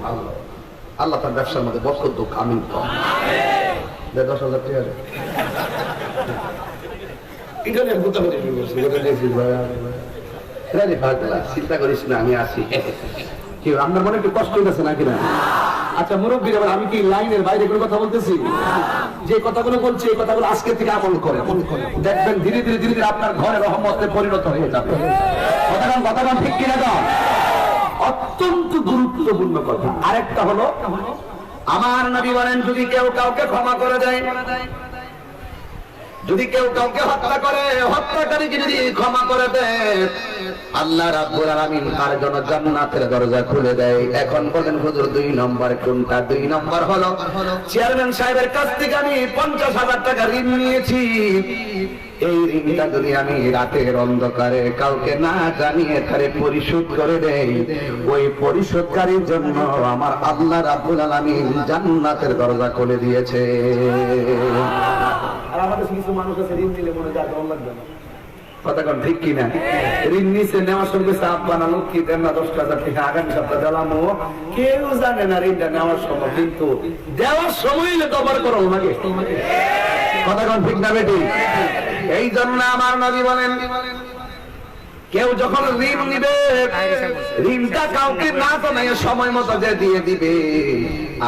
আল্লাহ আল্লাহ তার ব্যবসার মধ্যে বরকত দুঃখ, আমিন। 10,000 টাকা চিন্তা করিস না, আমি আসি। কেউ আপনার মনে একটু কষ্ট হয়েছে নাকি না? আচ্ছা মুরব্বীর, আমি কি লাইনের বাইরে কোনো কথা বলতেছি? যে কথাগুলো বলছি এই কথাগুলো আজকে থেকে আমল করে দেখবেন, ধীরে ধীরে ধীরে ধীরে আপনার ঘরে রহমতে পরিণত হয়ে যাবে। কথাটা ঠিক কিনা দাও? অত্যন্ত গুরুত্বপূর্ণ কথা। আরেকটা হলো, আমার নবী বলেন যদি কেউ কাউকে ক্ষমা করে দেয়, যদি কেউ কাউকে হত্যা করে, হত্যাকারীকে যদি ক্ষমা করে দেয়, আল্লাহ রাব্বুল আলামিন তার জন্য জান্নাতের দরজা খুলে দেয়। এখন বলেন হুজুর 2 নম্বর কোনটা? 2 নম্বর হলো চেয়ারম্যান সাহেবের কাছ থেকে আমি 50,000 টাকা ঋণ নিয়েছি, এই ঋণটা যদি আমি রাতের অন্ধকারে কাউকে না জানিয়ে তারে পরিশোধ করে দেই, ওই পরিশোধকারীর জন্য আমার আল্লাহ রাব্বুল আলামিন জান্নাতের দরজা খুলে দিয়েছে। আর আমাদের কিছু মানুষ আছে ঋণ নিলে মনে যায় ডর লাগবে না, কথা কোন ঠিক কিনা? ঋণ নিচে নেওয়ার সঙ্গে চাপ বানালো কি দেন না 10,000 টাকা আগামী সপ্তাহে দিলামো, কেউ জানে না ঋণটা নেওয়ার সময়, কিন্তু দেওয়ার সময় কভার করো লাগে, কথা কোন ঠিক না বেটি? এই জন্য আমার নবী বলেন কেউ যখন ঋণ নিবে, ঋণটা কাউকে না জানিয়ে সময় মতো যে দিয়ে দিবে,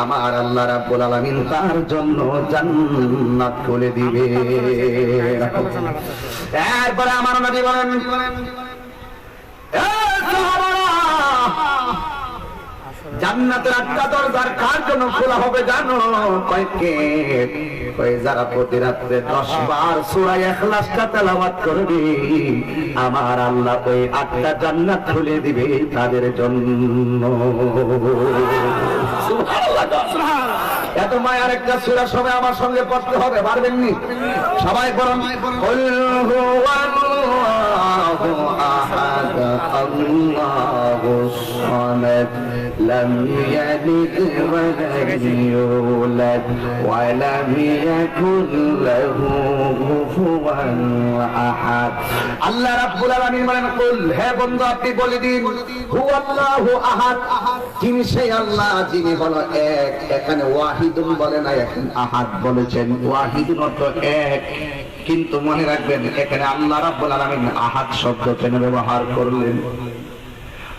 আমার আল্লাহ রাব্বুল আলামিন তার জন্য জান্নাত খুলে দিবে। এরপরে আমার নবী বলেন জান্নাতের 8টা দরজার কার জন্য খোলা হবে জানো? যারা প্রতি রাত্রে 10 বার সূরা ইখলাসটা তেলাওয়াত করবে, আমার আল্লাহ ওই 8টা জান্নাত খুলে দিবে তাদের জন্য। সুবহানাল্লাহ। এত মায়ার একটা সূরা সবাই আমার সঙ্গে পড়তে হবে, পারবেন নি? সবাই পড়ুন, কুল হুয়াল্লাহু আহাদ আল্লাহুস সামাদ লাম ইয়ালিদ ওয়া লাম ইউলাদ ওয়া লাম ইয়াকুল লাহু কুফুয়ান আহাদ। আল্লাহ রাব্বুল আলামিন বলেন কুল, হে বন্ধু আপনি বলে দিন, হুয়াল্লাহু আহাদ, যিনি সেই আল্লাহ যিনি হলো এক। এখানে ওয়াহিদুন বলে না, এখানে আহাদ বলেছেন। ওয়াহিদুন অর্থ এক, কিন্তু মনে রাখবেন এখানে আল্লাহ রাব্বুল আলামিন আহাদ শব্দ কেন ব্যবহার করলেন?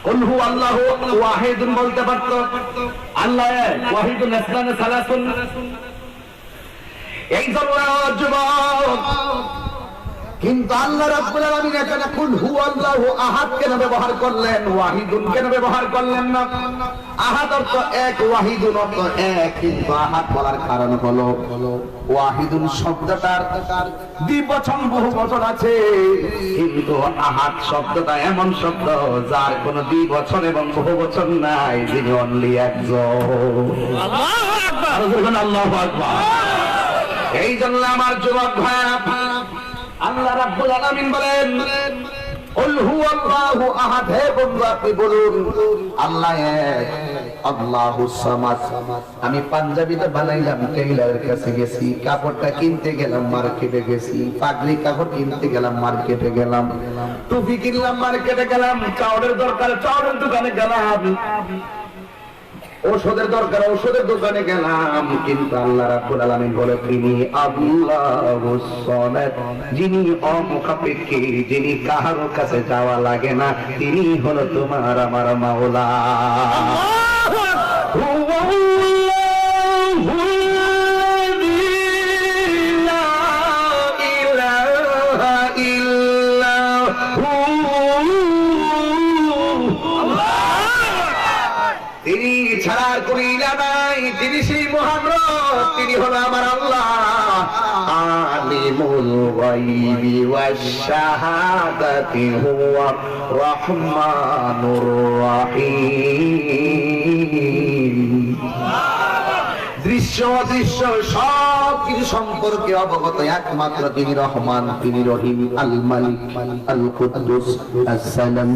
কুল হুয়াল্লাহু ওয়াহিদুন বলতে পারত, আল্লাহ এক, ওয়াহিদুন আসমানে সালাসুন। এই জন্য যুবক, কিন্তু আল্লাহ রাব্বুল আলামিন এখানে কুল হুয়াল্লাহু আহাদ কেন ব্যবহার করলেন, ওয়াহিদুন কেন ব্যবহার করলেন না? আহাদ অর্থ এক, ওয়াহিদুন অর্থ এক, কিন্তু আহাদ বলার কারণ হলো ওয়াহিদুন শব্দটার দ্বিবচন বহুবচন আছে, কিন্তু আহাদ শব্দটা এমন শব্দ যার কোনো দ্বিবচন এবং বহুবচন নাই, যিনি অনলি একজন। আল্লাহু আকবার, আল্লাহু আকবার। এই জন্য আমার যুবক ভাইরা, আল্লাহ রাব্বুল আলামিন বলেন কুল হুয়াল্লাহু আহাদ, হে বন্ধু আপনি বলুন আল্লাহ এক, আল্লাহুস সামাদ। আমি পাঞ্জাবিটা বানাইলাম, টেইলারের কাছে গেছি, কাপড়টা কিনতে গেলাম, মার্কেটে গেছি, পাগড়ি কাপড় কিনতে গেলাম, মার্কেটে গেলাম, টুপি কিনলাম, মার্কেটে গেলাম, চাউলের দরকার চাউলের দোকানে গেলাম, ঔষধের দরকার ঔষধের দোকানে গেলাম, কিন্তু আল্লাহ রাব্বুল আলামিন বলে তিনি আল্লাহুস সামাদ, যিনি অমুখাপেক্ষী, যিনি কারো কাছে যাওয়া লাগে না, তিনি হলো তোমার আমার মাওলা। আল্লাহু আকবার। الغيب والشهادة هو الرحمن الرحيم দৃশ্য অদৃশ্য সব কিছু সম্পর্কে অবগত একমাত্র তিনি রহমান, তিনি রহিম, আল মালিক, আল কুদ্দুস, আসসালাম,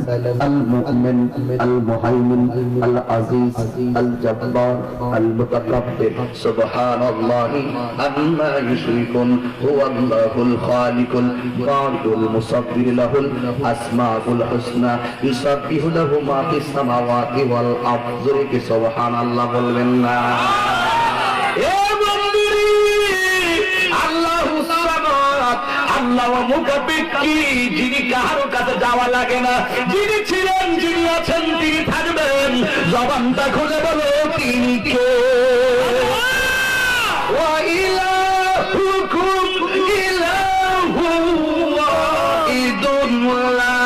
আল মুমিন, আল মুহাইমিন, আল আজিজ, আল জব্বার, আল মুতাকাব্বির, সুবহানাল্লাহি আম্মা ইউশরিকুন, হুয়াল্লাহুল খালিকুল বারিউল মুসাব্বির, লাহুল আসমাউল হুসনা, ইউসাব্বিহু লাহু মা ফিস সামাওয়াতি ওয়াল আরদি, সুবহানাল্লাহ বলবেন না? আল্লাহ মুকাব্বির, যিনি কারো কাছে যাওয়া লাগে না, যিনি ছিলেন, যিনি আছেন, তিনি থাকবেন। জবানটা খুলে বলো তিনি কে? ওয়া ইলাহুকুম ইলাহুন ওয়াহিদুন লা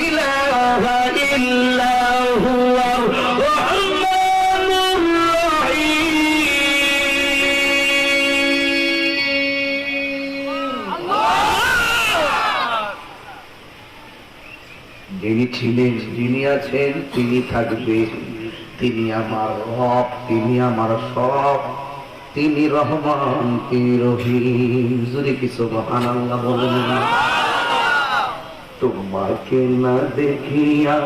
ইলাহা ইল্লা হুয়ার রহমানুর রহিম। যিনি ছিলেন, যিনি আছেন, তিনি থাকবেন। তিনি আমার রব, তিনি আমার সব, তিনি রহমান, তিনি রহিম। যদি কি সুবহানাল্লাহ বলেন? তোমাকে না দেখিয়া,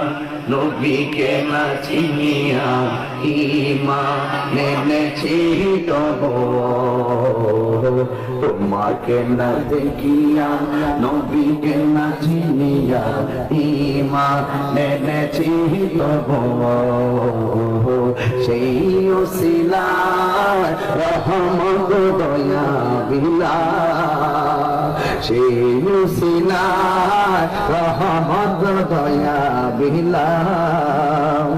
নবীকে না চিনিয়া, ঈমান এনেছি তবু। তোমাকে না দেখিয়া, নবীকে না চিনিয়া, ঈমান এনেছি তবু। সেই ওসিলায় রহমত দয়া বিলা, সেই ওসিলায় রহমত দয়া বিলাম।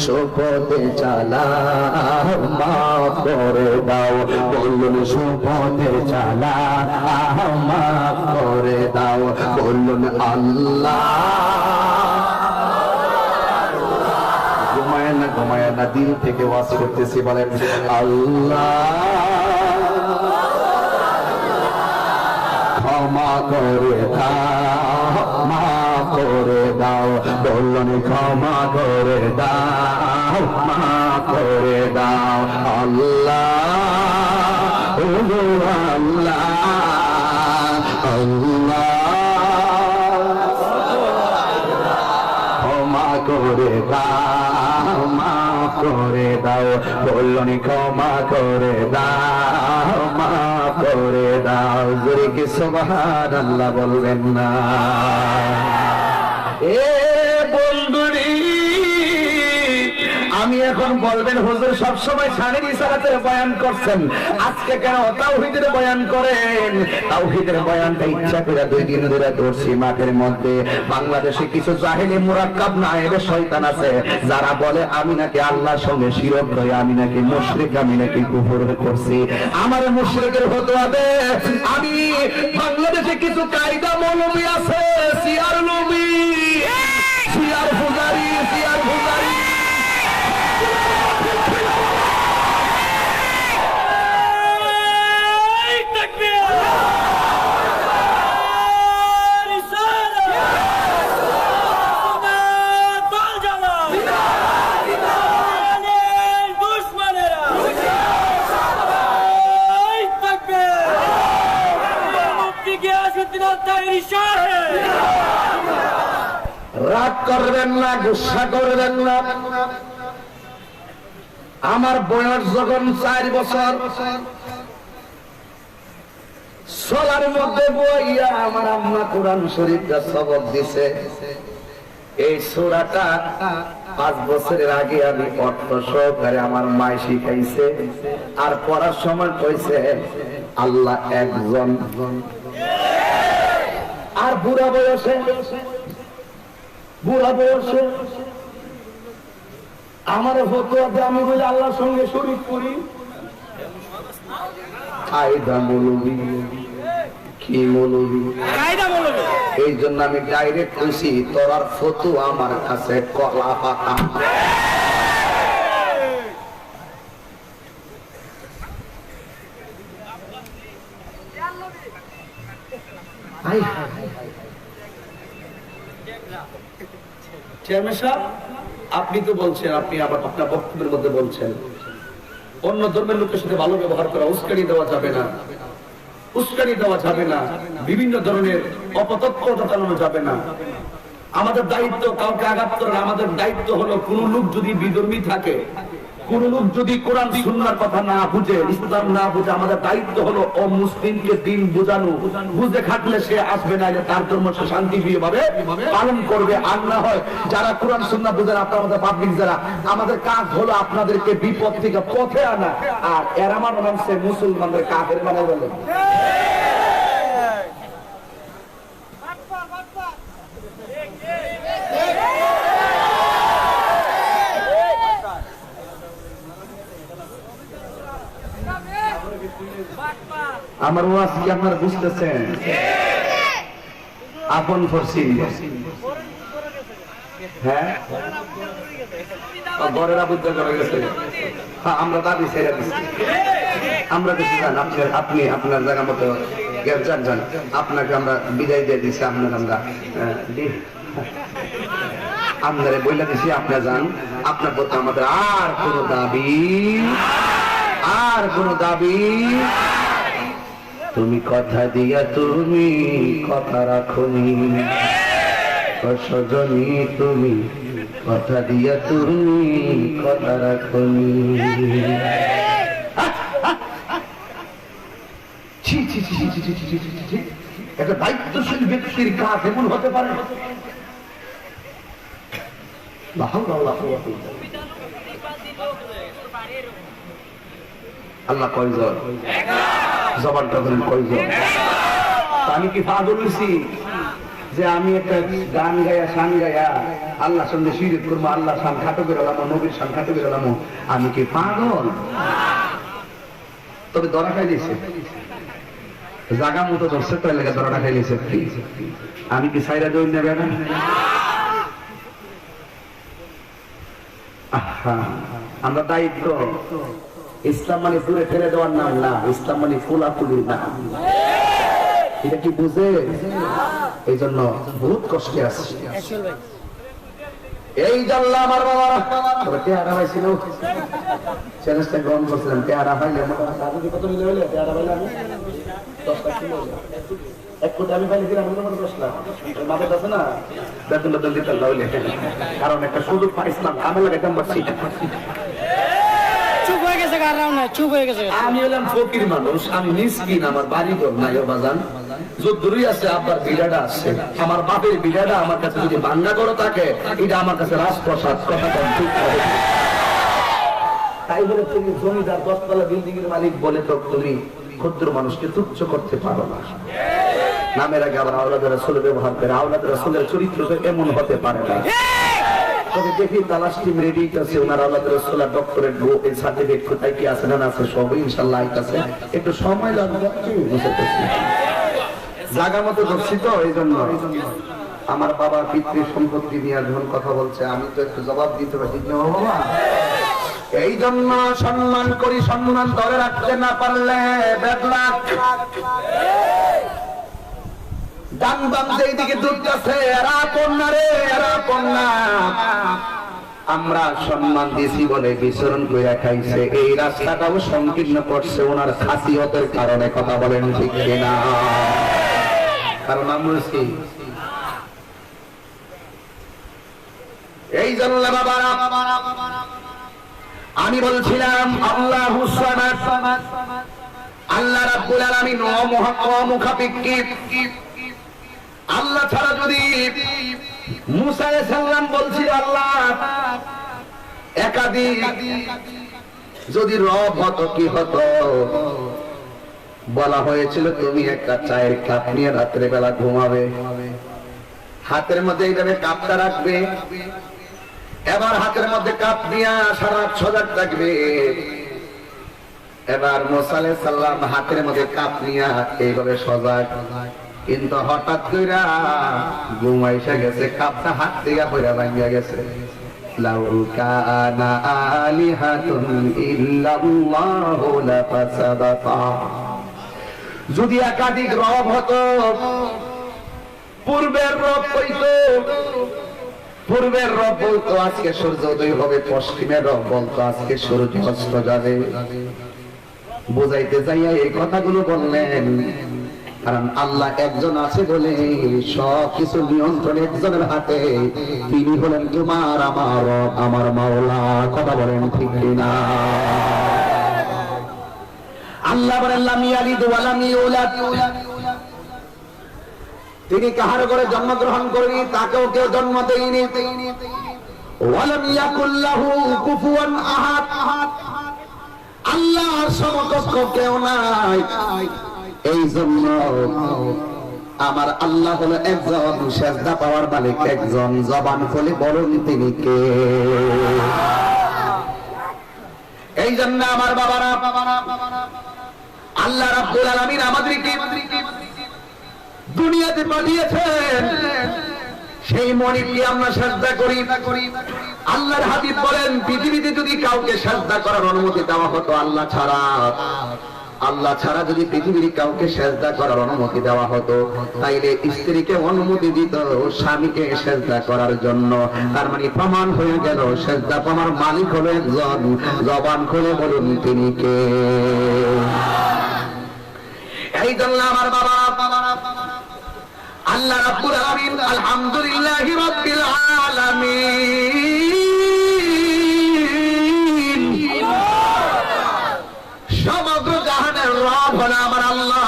শপথে চালাও, মাফ করে দাও, বলুন শপথে চালাও, মাফ করে দাও, বলুন আল্লাহ। ঘুমায় না, দিল থেকে ওয়াজ করতেছি, বলেন আল্লাহ ক্ষমা করে দাও, মাফ করে দাও, বলুন ক্ষমা করে দাও, মাফ করে দাও। আল্লাহ আল্লাহ আল্লাহ ক্ষমা করে দাও, মাফ করে দাও, বলুন ক্ষমা করে দাও, মাফ করে দাও। জোরে কি সুবহানাল্লাহ বলবেন না? এ বন্ধুরি, আমি এখন বলবেন হুজুর সবসময় শানের ইশারাতে বয়ান করছেন, আজকে কেন তাওহীদের বয়ান করেন? তাওহীদের বয়ানটা ইচ্ছা করে 2 দিন ধরে ধরছি মাঠের মধ্যে। বাংলাদেশে কিছু জাহেলি মুরাক্কাব নায়েবে শয়তান আছে, যারা বলে আমি নাকি আল্লাহর সঙ্গে শিরক করে, আমি নাকি মুশরিক, আমি নাকি কুফর করছি। আমার মুশরিকের ফতোয়া দে। আমি বাংলাদেশে কিছু কায়দা মৌলবী আছে, সিয়ার নবী, সিয়ার পূজারি, সিয়ার পূজারি, রাগ করবেন না, গুসা করবেন না। আমার বয়স যখন 4 বছর, সোলার মধ্যে বইয়া আমার আম্মা কোরআন শরীফটা সবক দিছে। এই সূরাটা 5 বছরের আগে আমি অর্থ সহকারে আমার মা শিখাইছে, আর পড়ার সময় কইছে আল্লাহ একজন। আর বুড়া বয়সে আমার ফতোয়াতে আমি বলি আল্লাহর সঙ্গে শরীক করি। কায়দা মৌলবী, কি মৌলবী? এই জন্য আমি ডাইরেক্ট কইছি তোর ফতোয়া আমার কাছে কলা পাতা। চেয়ারম্যান সাহেব, আপনি তো বলছেন, আপনি আবার আপনার বক্তব্যের মধ্যে বলছেন অন্য ধর্মের লোকের সাথে ভালো ব্যবহার করা, উস্কানি দেওয়া যাবে না, উস্কানি দেওয়া যাবে না, বিভিন্ন ধরনের অপতৎপরতা চালানো যাবে না। আমাদের দায়িত্ব কাউকে আঘাত করার, আমাদের দায়িত্ব হলো কোন লোক যদি বিধর্মী থাকে, কোন লোক যদি কোরআন সুন্নাহর কথা না বুঝে, ইসলাম না বুঝে, আমাদের দায়িত্ব হলো ও মুসলিমকে দিন বোঝানো। বুঝে খাটলে সে আসবে না, যে তার ধর্ম সে শান্তিপ্রিয় ভাবে পালন করবে। আর না হয় যারা কোরআন সুন্নাহ বুঝেন, আপনার আমাদের পাবলিক যারা, আমাদের কাজ হলো আপনাদেরকে বিপদ থেকে পথে আনা। আর এরা মানুষে মুসলমানদের কাফের বানাই বলে। আমার ওয়াজ কি আপনারা বুঝতেছেন? আপন ফরসিন, হ্যাঁ, গড়ের আবদ্ধ করে গেছে। হ্যাঁ, আমরা দাবি ছেড়ে দিচ্ছি, আমরা কিছু জান, আপনি আপনার জায়গা মতো যান যান, আপনাকে আমরা বিদায় দিয়ে দিচ্ছি। আপনার আমরা আপনারা বইলা দিচ্ছি, আপনার যান, আপনার প্রতি আমাদের আর কোনো দাবি। তুমি কথা দিয়া তুমি কথা রাখনি, সজনী তুমি কথা দিয়া তুমি কথা রাখনি। একটা দায়িত্বশীল ব্যক্তির কাজ এমন হতে পারে? আল্লাহ কয়জন? জবানটা ধরেন কয়জন? আমি কি পাগল হয়েছি যে আমি একটা গান গায়া শান গায়া আল্লাহর সঙ্গে শিরিক করবো, আল্লাহ শান খাটো করে এলাম, নবীর শান খাটো করে এলাম? আমি কি পাগল? তবে ধরা খাই দিয়েছে, জাগা মতো ধরছে, তো এলাকা ধরাটা খাই দিয়েছে। আমি কি সাইরা দৌড় নেবে না? আমরা দায়িত্ব, ইসলাম মানে দূরে ফেলে দেওয়ার নাম না, ইসলাম মানে ফুলাফুলির নাম। এটা কি বুঝে? এই জন্য বহুত কষ্টে আছে। এই জানলা আমার বাবারা টেহারা পাইছিল, চ্যালেঞ্জটা গ্রহণ করছিলাম। টেহারা পাইলে কত মিলে হইলে টেহারা পাইলে আমি 10 কিলো, 1 কোটি আমি পাইলে দিলাম 10 লাখ। মাথায় আছে না, বেতন বেতন দিতে হইলে, কারণ একটা সুযোগ পাইছিলাম, আমি লাগাইতাম পারছি। আমি হলাম ফকির মানুষ, আমি মিসকিন, আমার বাড়ি ঘর নাই বাজান, যদ্দূরই আছে আব্বার বিড়াটা আছে, আমার বাপের বিড়াটা আমার কাছে যদি বাঙ্গা করে থাকে, এটা আমার কাছে রাজপ্রসাদ। কথা কম ঠিক হবে। তাই বলে তুমি জমিদার 10 তলা বিল্ডিং এর মালিক বলে তো তুমি ক্ষুদ্র মানুষকে তুচ্ছ করতে পারো না। নামের আগে আবার আওলাদের রাসূল ব্যবহার করে, আওলাদের রাসূলের চরিত্র তো এমন হতে পারে না। তবে দেখি তালাশ টিম রেডি আছে, ওনার আওলাদের রাসূল ডক্টরেট এই সার্টিফিকেট কোথায় কি আছে না আছে সব ইনশাআল্লাহ আইতাছে, একটু সময় লাগবে। জায়গা মতো ধরছি তো, এই জন্য আমার বাবা পিতৃ সম্পত্তি নিয়ে যখন কথা বলছে, আমি তো একটু জবাব দিতে পারি না বাবা। এই জন্য সম্মান করি, সম্মান ধরে রাখতে না পারলে বেদলাক। ডান বাম যেদিকে দুধ এরা কন্যা রে, এরা কন্যা। আমরা সম্মান দিছি বলে বিচরণ করে খাইছে, এই রাস্তাটাও সংকীর্ণ করছে ওনার খাসিয়তের কারণে। কথা বলেন ঠিক কিনা? কারণ আমরা এই জন্য বাবারা আমি বলছিলাম আল্লাহু সামাদ, আল্লাহ রাব্বুল আলামিন অমুখাপেক্ষী। আল্লাহ ছাড়া যদি মুসা আলাইহিস সালাম বলছিল আল্লাহ একাধিক, যদি রব হতো কি হতো? বলা হয়েছিল তুমি একটা চায়ের কাপ নিয়ে রাত্রে বেলা ঘুমাবে, হাতের মধ্যে এইভাবে কাপটা রাখবে, এবার হাতের মধ্যে কাপ নিয়ে সারা রাত সজাগ থাকবে। এবার মুসা আলাইহিস সালাম হাতের মধ্যে কাপ নিয়ে এইভাবে সজাগ, কিন্তু হঠাৎ কইরা ঘুমাইসা গেছে, কাপটা হাত থেকে পড়ে ভাঙিয়া গেছে। লাউ কানা আলিহাতুন ইল্লাল্লাহু লাফাসাদাতা, যদি একাধিক রব হতো পূর্বের রব বলতো আজকে সূর্য উদয় হবে, পশ্চিমের রব বলতো আজকে সূর্য অস্ত যাবে। বুঝাইতে যাইয়া এই কথাগুলো বললেন, কারণ আল্লাহ একজন আছে বলে সব কিছু নিয়ন্ত্রণ একজনের হাতে, তিনি হলেন তোমার আমার রব, আমার মাওলা। কথা বলেন ঠিক কিনা? আল্লাহ বলেন লাম ইয়ালিদ ওয়া লাম ইউলাদ, তিনি কাহার ঘরে জন্মগ্রহণ করেনি, তাকেও কেউ জন্ম দেয়নি। ওয়া লাম ইয়াকুল লাহু কুফুয়ান আহাদ, আল্লাহর সমকক্ষ কেউ নাই। এই জন্য আমার আল্লাহ হলো একজন, সেজদা পাওয়ার মালিক একজন। জবান খুলে বলুন তিনি কে? এই জন্য আমার বাবারা, আল্লাহ রাব্বুল আলামিন আমাদেরকে দুনিয়াতে পাঠিয়েছেন, সেই মনিবকে আমরা সেজদা করি। আল্লাহর হাবিব বলেন, পৃথিবীতে যদি কাউকে সেজদা করার অনুমতি দেওয়া হতো আল্লাহ ছাড়া যদি পৃথিবীর কাউকে সেজদা করার অনুমতি দেওয়া হতো, তাইলে স্ত্রীকে অনুমতি দিত স্বামীকে সেজদা করার জন্য। তার মানে প্রমাণ হয়ে গেল সেজদা পাওয়ার মালিক হলো একজন। জবান খুলে বলুন তিনি কে? এই জন্য আমার বাবা, আল্লাহ রাব্বুল আলামিন আলহামদুলিল্লাহি রাব্বিল আলামিন, সমগ্র জাহানের রব হলো আমার আল্লাহ।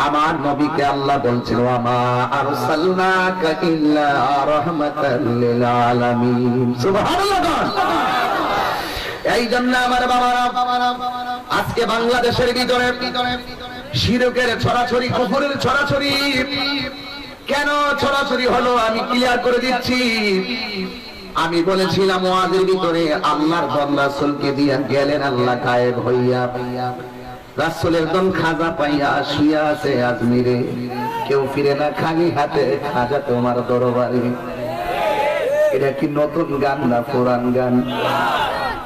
আমার নবীকে আল্লাহ বলছিল ওয়ামা আরসালনাকা ইল্লা রাহমাতাল লিল আলামিন। সুবহানাল্লাহ। এই জন্য আমার বাবারা, আজকে বাংলাদেশের ভিতরে শিরকের ছড়াছড়ি, কুফরের ছড়াছড়ি কেন ছড়াছড়ি হলো আমি ক্লিয়ার করে দিচ্ছি। আমি বলেছিলাম ওয়াজের ভিতরে, আল্লাহর বান্দা রাসূলকে দিয়া গেলেন আল্লাহ গায়েব হইয়া। রাসূলের দম খাজা পাইয়া শুইয়া আছে আজমিরে, কেউ ফিরে না খালি হাতে, খাজা তোমার দরবারে। এটা কি নতুন গান না পুরান গান?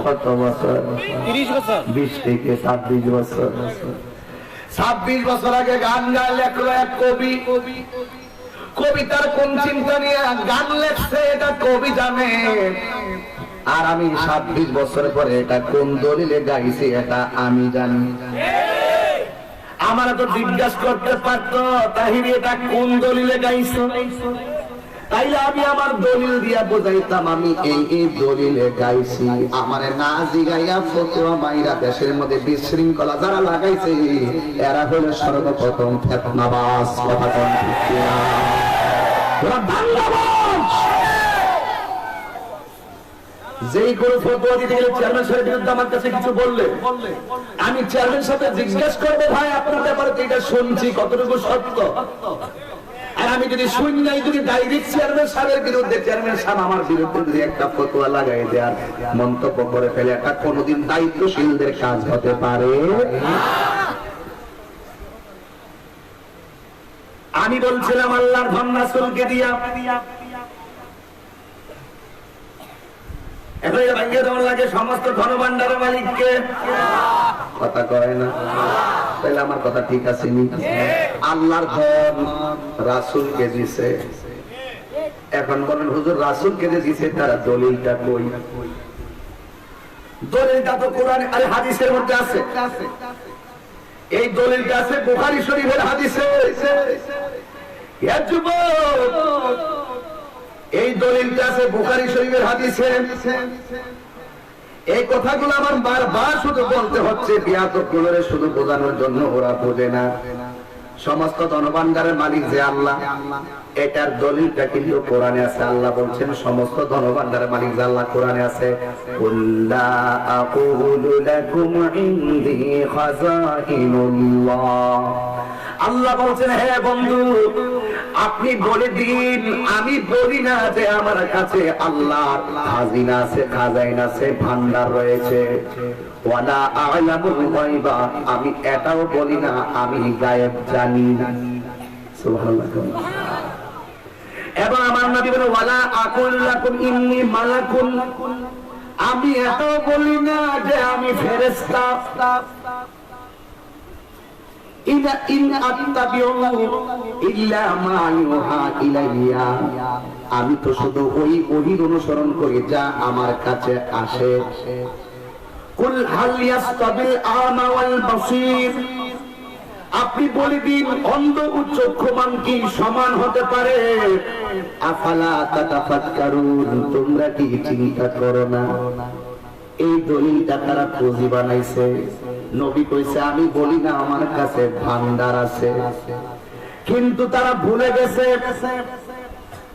কত বছর? 30 বছর, 20 থেকে 26 বছর। 26 বছর আগে গান লেখলো এক কবি। কবিতার কোন চিন্তা নিয়ে গান লেখছে এটা কবি জানে, আর আমি 26 বছর পরে এটা কোন দলিলে গাইছি এটা আমি জানি। আমার তো জিজ্ঞাসা করতে পারতো, তাহিরি এটা কোন দলিলে গাইছো? তাইলে আমি আমার দলিল দিয়া বোঝাইতাম আমি এই দলিলে গাইছি। আমারে না জিগাইয়া ফতোয়া মাইরা দেশের মধ্যে বিশৃঙ্খলা যারা লাগাইছে, এরা হলো সর্বপ্রথম ফিতনাবাজ। কথা কোন ঠিক কিনা? ওরা দাঙ্গাবাজ। যেই কোনো ফতোয়া দিতে গেলে চেয়ারম্যান সাহেবের বিরুদ্ধে আমার কাছে কিছু বললে, আমি চেয়ারম্যান সাহেবকে জিজ্ঞেস করবো, ভাই আপনার ব্যাপারে তো এটা শুনছি, কতটুকু সত্য? আর আমি যদি শুনি নাই, যদি ডাইরেক্ট চেয়ারম্যান সাহেবের বিরুদ্ধে, চেয়ারম্যান সাহেব আমার বিরুদ্ধে যদি একটা ফতোয়া লাগাই দেয়, মন্তব্য করে ফেলে, এটা কোনোদিন দায়িত্বশীলদের কাজ হতে পারে? আমি বলছিলাম আল্লাহর ধন রাসূলকে দিয়া এখন ভাঙ্গে দেওয়ার লাগে সমস্ত ধনভাণ্ডারের মালিককে। কথা কয় না, তাহলে আমার কথা ঠিক আছে নি? আল্লাহর ধন রাসূলকে দিছে। এখন বলেন হুজুর রাসূলকে যে দিছে তারা দলিলটা কই? দলিলটা তো কোরআন আর হাদিসের মধ্যে আছে। এই দলিলটা আছে বুখারী শরীফের হাদিসে। এই দলিলটা আছে বুখারী শরীফের হাদিসে। এই কথাগুলো আমার বারবার শুধু বলতে হচ্ছে, বিয়াদবগুলোরে শুধু বোঝানোর জন্য। ওরা বোঝে না সমস্ত ধনভাণ্ডারের মালিক যে আল্লাহ, এটার দলিলটা কিন্তু কোরআনে আছে। আল্লাহ বলছেন সমস্ত ধনভাণ্ডারের মালিক যে আল্লাহ, কোরআনে আছে কুল্লা আকুলু লাকুম ইনদি খাযাইনুল্লাহ। আল্লাহ বলছেন হে বন্ধু, আপনি বলে দিন, আমি বলি না যে আমার কাছে আল্লাহর খাজিনা আছে, খাজাইন আছে, ভান্ডার রয়েছে। ওয়ালা আ'লামুল গায়বা, আমি এটাও বলি না আমি গায়েব জানি না। সুবহানাল্লাহ। এবং আমার নবী বলেন ওয়ালা আকুল লাকুম ইন্নী মালাকুন, আমি এটাও বলি না যে আমি ফেরেশতা। ইন আত্তাবিউ ইল্লা মা ইউহা ইলাইয়া, আমি তো শুধু ওই ওহীর অনুসরণ করি যা আমার কাছে আসে। কুল হাল ইয়াস্তাবিল আমা ওয়াল বাসীর, আপনি বলে দিন অন্ধ ও চক্ষুমান কি সমান হতে পারে? আফালা তাতাফাক্কারুন, তোমরা কি চিন্তা করো না? এই দলিলটা তারা পুঁজি বানাইছে। নবী কইছে আমি বলি না আমার কাছে ভান্ডার আছে, কিন্তু তারা ভুলে গেছে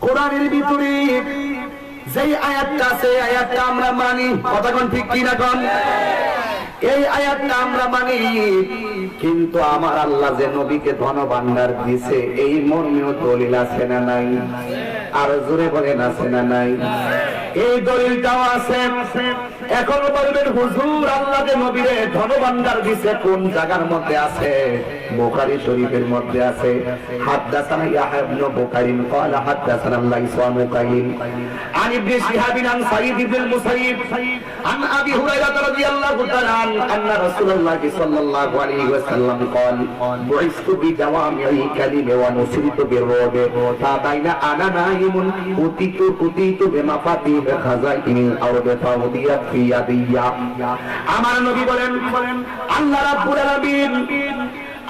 কোরআনের ভিতরে যেই আয়াতটা আছে আয়াতটা আমরা মানি। কথা কোন ঠিক কি না কোন? এই আয়াতটা আমরা মানি, কিন্তু আমার আল্লাহ যে নবীকে ধন ভান্ডার দিয়েছে এই মর্মেও দলিল আছে না নাই? আরো জোরে বলেন আছে না নাই? এই দলিলটাও আছে। এখনো বলবেন হুজুর আল্লাহ যে নবীরে ধন ভান্ডার দিয়েছে কোন জায়গার মধ্যে আছে? বুখারী শরীফের মধ্যে আছে। হাদাসানা ইয়াহয়া ইবনে বুকাইর قال حدثنا الليث عن قيل عن ابن شهاب عن سعيد بن المسيب عن ابي هريره رضي الله تعالى عنه ان رسول الله صلى الله عليه وسلم قال بعثت بجوامع الكلم ونصرت بالرعب فبين انا نائم أتيت بمفاتيح خزائن الارض فوضعت في يدي। আমার নবী বলেন আল্লাহ রাব্বুল আলামিন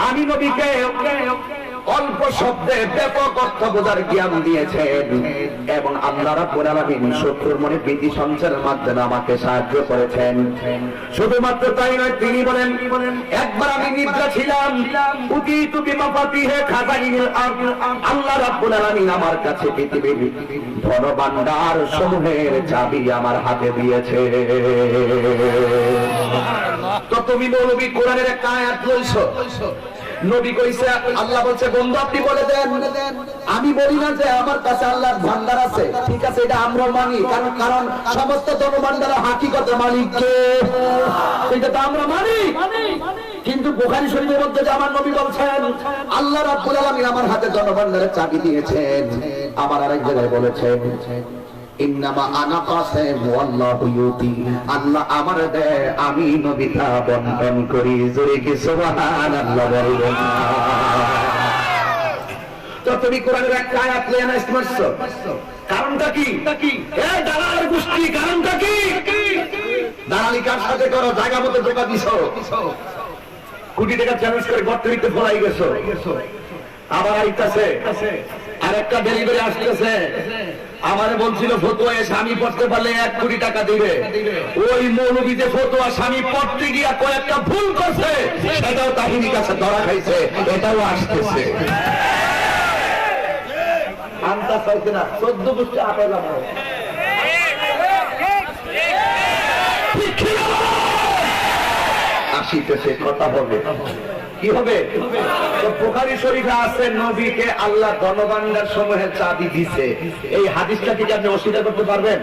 আমি নবীকে অল্প শব্দে ব্যাপক অর্থ বোঝার জ্ঞান দিয়েছেন এবং আল্লাহ রাব্বুল আলামিন শত্রুর মনে ভীতি সঞ্চারের মাধ্যমে আমাকে সাহায্য করেছেন। শুধুমাত্র তাই নয়, তিনি বলেন একবার আমি নিদ্রা ছিলাম, উতিতু বিমাফাতিহে খাজাইনিল আরদ, আল্লাহ রাব্বুল আলামিন আমার কাছে পৃথিবীর ধন ভান্ডার সমূহের চাবি আমার হাতে দিয়েছে। তো তুমি মৌলবী কোরআনের একটা আয়াত বলছো, নবী কইছে আল্লাহ বলছে বন্ধু আপনি বলে দেন আমি বলি না যে আমার কাছে আল্লাহর ভান্ডার আছে। ঠিক আছে, এটা আমরা মানি, কারণ সমস্ত ধন ভান্ডারের হাকিকতে মালিক কে? এটা তো আমরা মানি। কিন্তু বুখারী শরীফের মধ্যে যে আমার নবী বলছেন আল্লাহ রাব্বুল আলামিন আমার হাতে ধন ভান্ডারের চাবি দিয়েছেন, আবার আরেক জায়গায় বলেছেন ইন্নামা আনা কাসিম ওয়াল্লাহু ইউতি, আল্লাহ আমার দেয় আমি নবী তা বন্টন করি। জোরে কি সুবহানাল্লাহ বলবেন? তো তুমি কোরআনের একটা আয়াত নিয়ে না করছো, কারণটা কি? এই দালালের গোষ্ঠী, কারণটা কি? দালালি কার সাথে করো? জায়গা মতো ধোঁকা দিছো, কোটি টাকা চ্যালেঞ্জ করে গর্তে ভিতরে ফলাই গেছো, আবার আইতাছে আর একটা ডেলিভারি আসতেছে। আমারে বলছিল ফতোয়া স্বামী পড়তে পারলে 1 কোটি টাকা দিবে। ওই মৌলবী যে ফতোয়া স্বামী পড়তে গিয়া কয়েকটা ভুল করছে সেটাও তাহিনী কাছে ধরা খাইছে, এটাও আসতেছে। আনতা চাইছে না 14 গোষ্ঠী আপাইলাম আসিতেছে, কথা হবে কি হবে? বুখারী শরীফে আছে নবীকে আল্লাহ ধনভান্ডার সমূহের চাবি দিয়েছে। এই হাদিসটা কি আপনি অস্বীকার করতে পারবেন?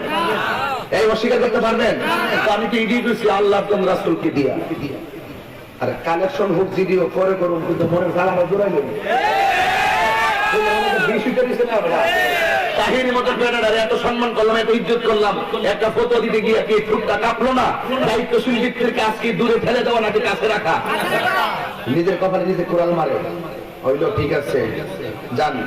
এই অস্বীকার করতে পারবেন? তো আমি কি ইডি দিছি আল্লাহ কোন রাসূলকে দিয়া? আরে কালেকশন হোক জিডিও পরে করুন, কিন্তু মনে সালামত জোড়াইলেন কাহিনী মতো এত সম্মান করলাম, এত ইজ্জত করলাম, একটা ফটো দিতে গিয়ে কি ঠুকটা কাঁপলো না? দায়িত্বশীল ব্যক্তির কাজকে দূরে ফেলে দেওয়া নাকি কাছে রাখা? নিজের কপালে নিজে কোরাল মারে, হইলো ঠিক আছে জানি।